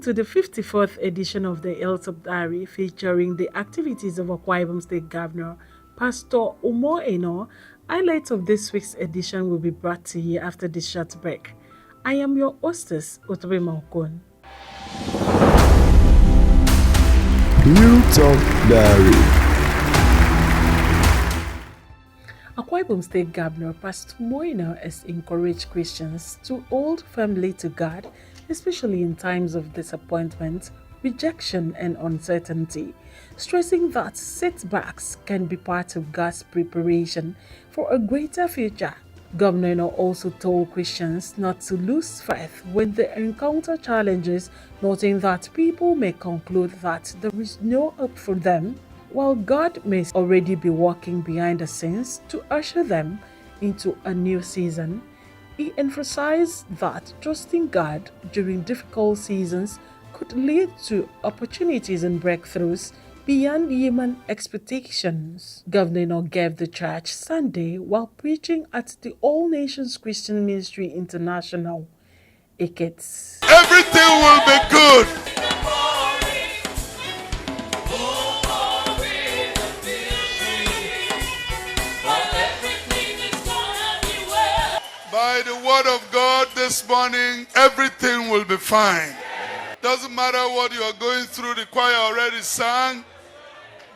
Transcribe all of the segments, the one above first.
Welcome to the 54th edition of the Hilltop Diary, featuring the activities of Akwa Ibom State Governor, Pastor Umo Eno. Highlights of this week's edition will be brought to you after this short break. I am your hostess, Otobe Maukon. Hilltop Diary. Akwa Ibom State Governor Pastor Moina has encouraged Christians to hold firmly to God, especially in times of disappointment, rejection, and uncertainty, stressing that setbacks can be part of God's preparation for a greater future. Governor also told Christians not to lose faith when they encounter challenges, noting that people may conclude that there is no hope for them, while God may already be working behind the scenes to usher them into a new season. He emphasized that trusting God during difficult seasons could lead to opportunities and breakthroughs beyond human expectations. Governor gave the church Sunday while preaching at the All Nations Christian Ministry International, AKS. Everything will be good. By the word of God this morning, everything will be fine. Doesn't matter what you are going through, the choir already sang.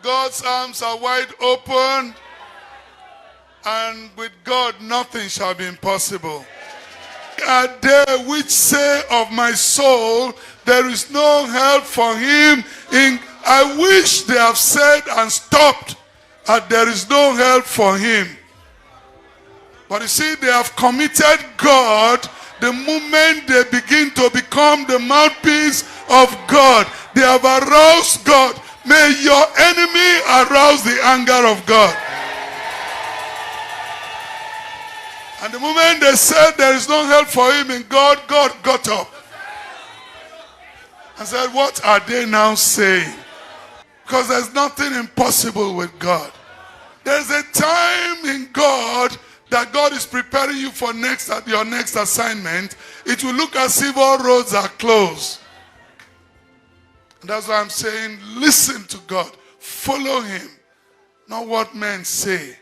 God's arms are wide open, and with God nothing shall be impossible. Are there which say of my soul, there is no help for him? I wish they have said and stopped that there is no help for him. But you see, they have committed God the moment they begin to become the mouthpiece of God. They have aroused God. May your enemy arouse the anger of God. And the moment they said there is no help for him in God, God got up and said, what are they now saying? Because there's nothing impossible with God. There's a time in God that God is preparing you for your next assignment. It will look as if all roads are closed. And that's why I'm saying, listen to God. Follow him, not what men say.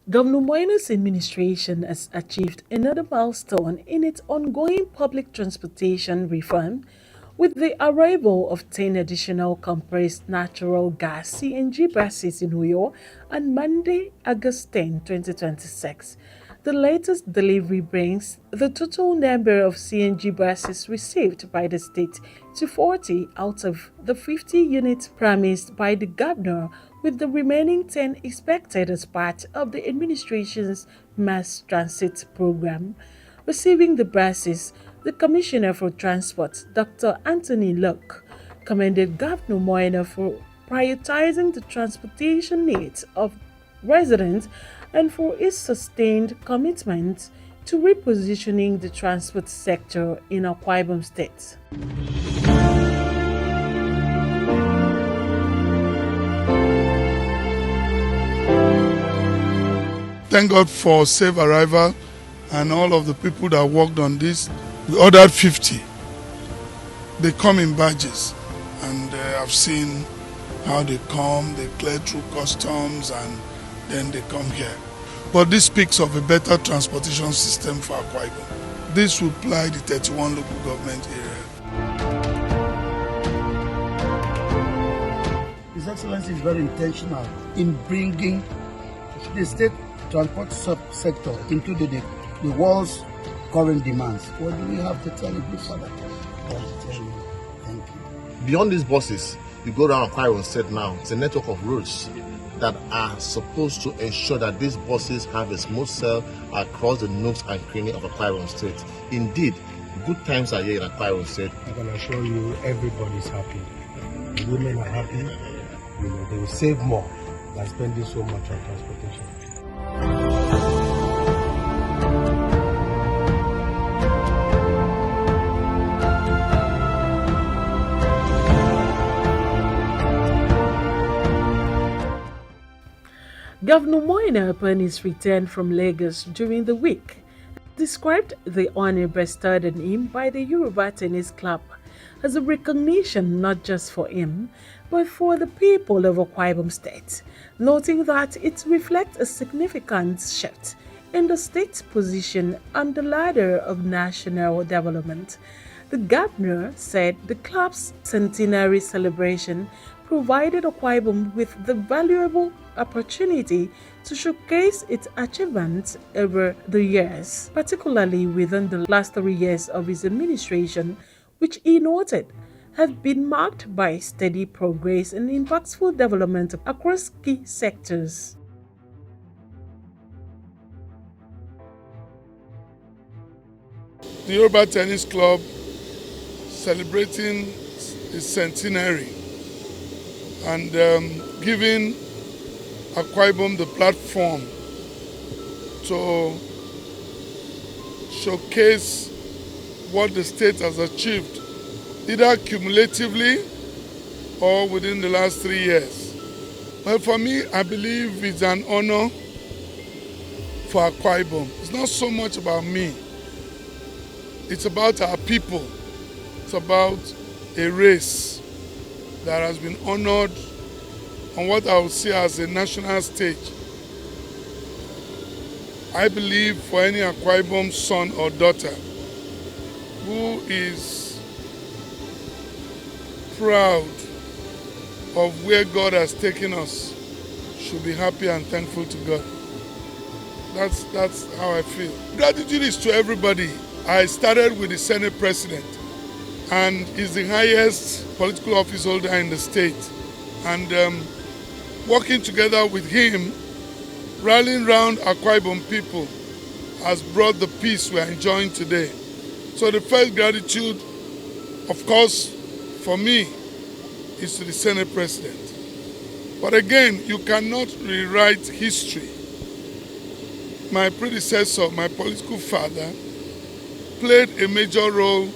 Governor Moina's administration has achieved another milestone in its ongoing public transportation reform with the arrival of 10 additional compressed natural gas (CNG) buses in Uyo on Monday, August 10, 2026. The latest delivery brings the total number of CNG buses received by the state to 40 out of the 50 units promised by the governor, with the remaining 10 expected as part of the administration's mass transit program. Receiving the buses, the Commissioner for Transport, Dr. Anthony Luck, commended Governor Moina for prioritizing the transportation needs of residents and for his sustained commitment to repositioning the transport sector in Akwa Ibom State. Thank God for safe arrival and all of the people that worked on this. We ordered 50. They come in batches, and I've seen how they come, they clear through customs, and then they come here. But this speaks of a better transportation system for Akwa Ibom. This will ply the 31 local government area. His Excellency is very intentional in bringing the state transport sector into the world's current demands. What do we have to tell you, good father? Thank you. Beyond these buses, you go around Akwa Ibom State now, it's a network of roads that are supposed to ensure that these buses have a smooth sail across the nooks and crannies of Akwa Ibom State. Indeed, good times are here in Akwa Ibom State. I can assure you, everybody's happy. The women are happy. They will save more by spending so much on transportation. Governor Moina, upon his return from Lagos during the week, described the honor bestowed on him by the Yoruba Tennis Club as a recognition not just for him, but for the people of Akwa Ibom State, noting that it reflects a significant shift in the state's position on the ladder of national development. The governor said the club's centenary celebration provided Akwa Ibom with the valuable opportunity to showcase its achievements over the years, particularly within the last 3 years of his administration, which he noted have been marked by steady progress and impactful development across key sectors. The Yoruba Tennis Club celebrating its centenary and giving Akwa Ibom the platform to showcase what the state has achieved, either cumulatively or within the last 3 years. Well, for me, I believe it's an honor for Akwa Ibom. It's not so much about me. It's about our people. It's about a race that has been honored on what I would see as a national stage. I believe for any Akwa Ibom son or daughter who is proud of where God has taken us should be happy and thankful to God. That's how I feel. Gratitude is to everybody. I started with the Senate President, and he's the highest political office holder in the state. And working together with him, rallying around Akwa Ibom people has brought the peace we are enjoying today. So the first gratitude, of course, for me, is to the Senate President. But again, you cannot rewrite history. My predecessor, my political father, played a major role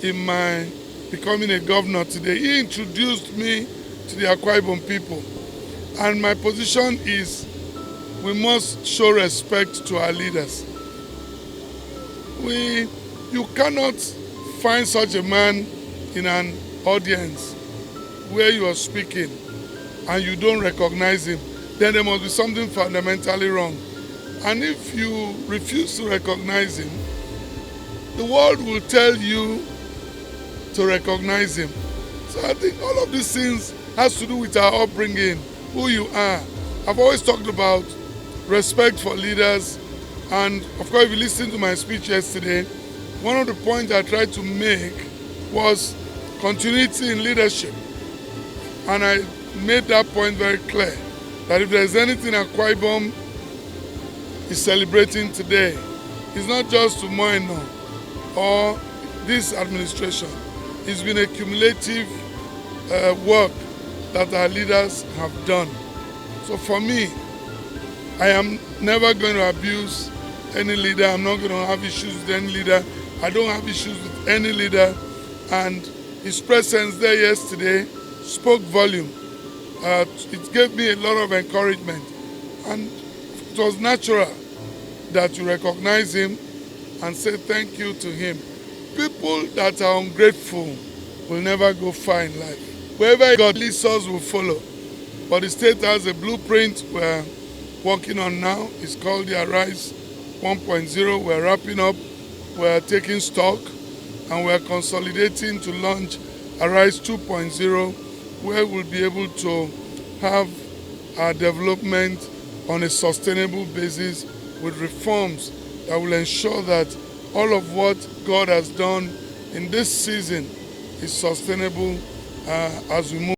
in my becoming a governor today. He introduced me to the Akwa Ibom people. And my position is we must show respect to our leaders. You cannot find such a man in an audience where you are speaking and you don't recognize him. Then there must be something fundamentally wrong. And if you refuse to recognize him, the world will tell you to recognize him. So I think all of these things has to do with our upbringing, who you are. I've always talked about respect for leaders, and of course if you listen to my speech yesterday, one of the points I tried to make was continuity in leadership. And I made that point very clear, that if there's anything Akwa Ibom is celebrating today, it's not just Tumoino or this administration. It's been a cumulative work that our leaders have done. So for me, I am never going to abuse any leader. I'm not going to have issues with any leader. I don't have issues with any leader. And his presence there yesterday spoke volume. It gave me a lot of encouragement. And it was natural that you recognize him and say thank you to him. People that are ungrateful will never go far in life. Wherever God leads us, will follow. But the state has a blueprint we're working on now. It's called the Arise 1.0. We're wrapping up, we're taking stock, and we're consolidating to launch Arise 2.0, where we'll be able to have our development on a sustainable basis with reforms that will ensure that all of what God has done in this season is sustainable as we move.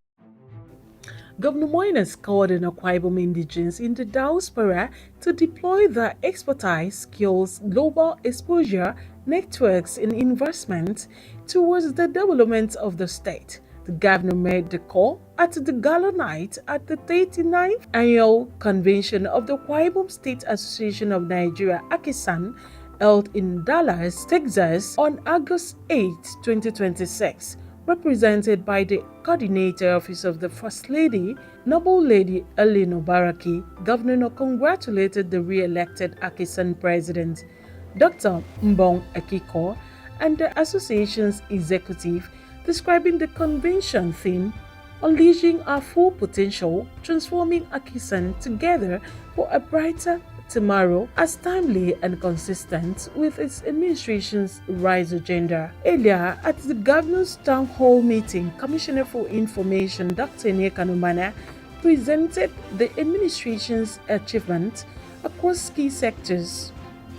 Governor Moines called on Akwa Ibom indigenes in the diaspora to deploy their expertise, skills, global exposure, networks, and investment towards the development of the state. The governor made the call at the gala night at the 39th Annual Convention of the Akwa Ibom State Association of Nigeria, AKS, held in Dallas, Texas on August 8, 2026. Represented by the Coordinator Office of the First Lady, Noble Lady Eleno Baraki, Governor congratulated the re-elected AKS President, Dr. Mbong Ekiko, and the association's executive describing the convention theme, Unleashing Our Full Potential, Transforming Akisan Together for a Brighter Tomorrow, as timely and consistent with its administration's RISE agenda. Earlier, at the Governor's Town Hall meeting, Commissioner for Information Dr. Kanumana presented the administration's achievements across key sectors,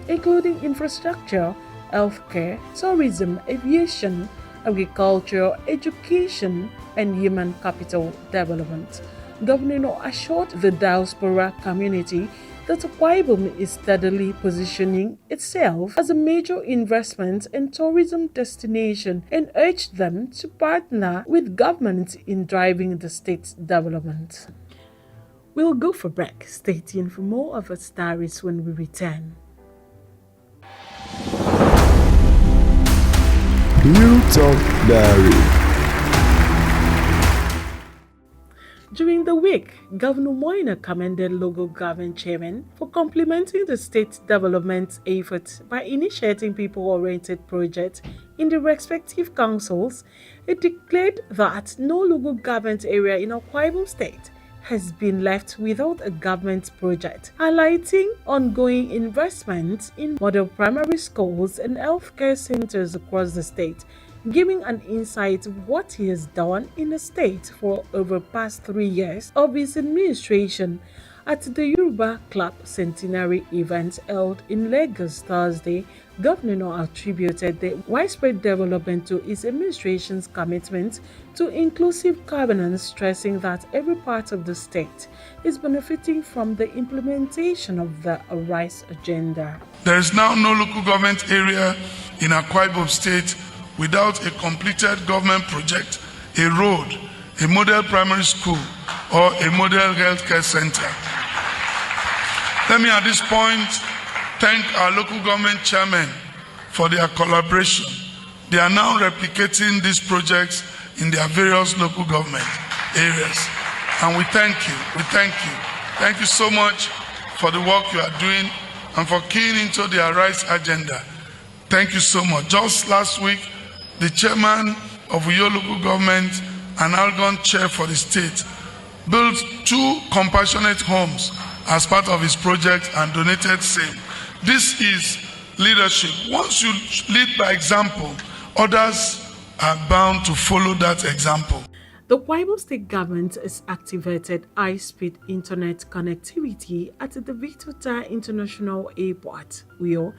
including infrastructure, healthcare, tourism, aviation, agriculture, education, and human capital development. Governor assured the diaspora community that Akwa is steadily positioning itself as a major investment and tourism destination and urged them to partner with government in driving the state's development. We'll go for break. Stay tuned for more of our stories when we return. Hilltop Diary. During the week, Governor Moina commended local government chairmen for complementing the state's development efforts by initiating people-oriented projects in the respective councils. It declared that no local government area in Akwa Ibom State has been left without a government project, highlighting ongoing investments in model primary schools and healthcare centers across the state, giving an insight of what he has done in the state for over the past 3 years of his administration. At the Yoruba Club Centenary event held in Lagos Thursday, Governor attributed the widespread development to his administration's commitment to inclusive governance, stressing that every part of the state is benefiting from the implementation of the RISE agenda. There is now no local government area in Akwa Ibom State without a completed government project, a road, a model primary school, or a model healthcare center. Let me at this point thank our local government chairmen for their collaboration. They are now replicating these projects in their various local government areas. And we thank you. We thank you. Thank you so much for the work you are doing and for keying into the RISE agenda. Thank you so much. Just last week, the chairman of Uyo local government and Algon chair for the state built 2 compassionate homes as part of his project and donated same. This is leadership. Once you lead by example, others are bound to follow that example. The Akwa Ibom State government has activated high-speed internet connectivity at the Victor Tai International Airport, Uyo,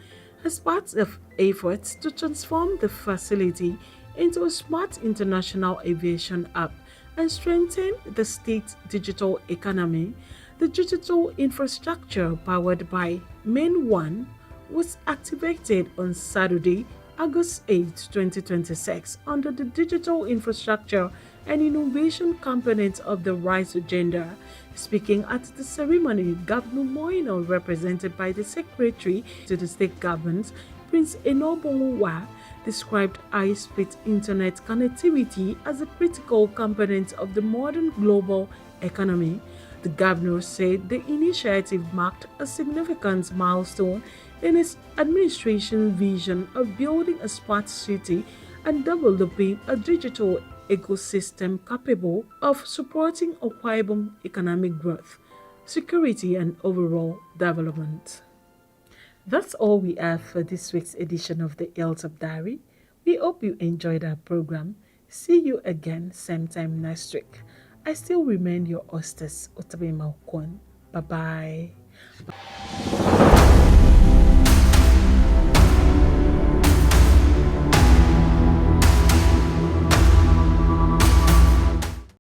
as part of efforts to transform the facility into a smart international aviation hub and strengthen the state's digital economy. The digital infrastructure powered by Main 1 was activated on Saturday, August 8, 2026, under the Digital Infrastructure and Innovation component of the RISE agenda. Speaking at the ceremony, Governor Moino, represented by the Secretary to the State Government, Prince Enobonwa, described high-speed internet connectivity as a critical component of the modern global economy. The governor said the initiative marked a significant milestone in his administration's vision of building a smart city and developing a digital ecosystem capable of supporting Akwa Ibom economic growth, security, and overall development. That's all we have for this week's edition of the Hilltop Diary. We hope you enjoyed our program. See you again same time next week. I still remain your hostess, UTIBE-IMA. Bye-bye.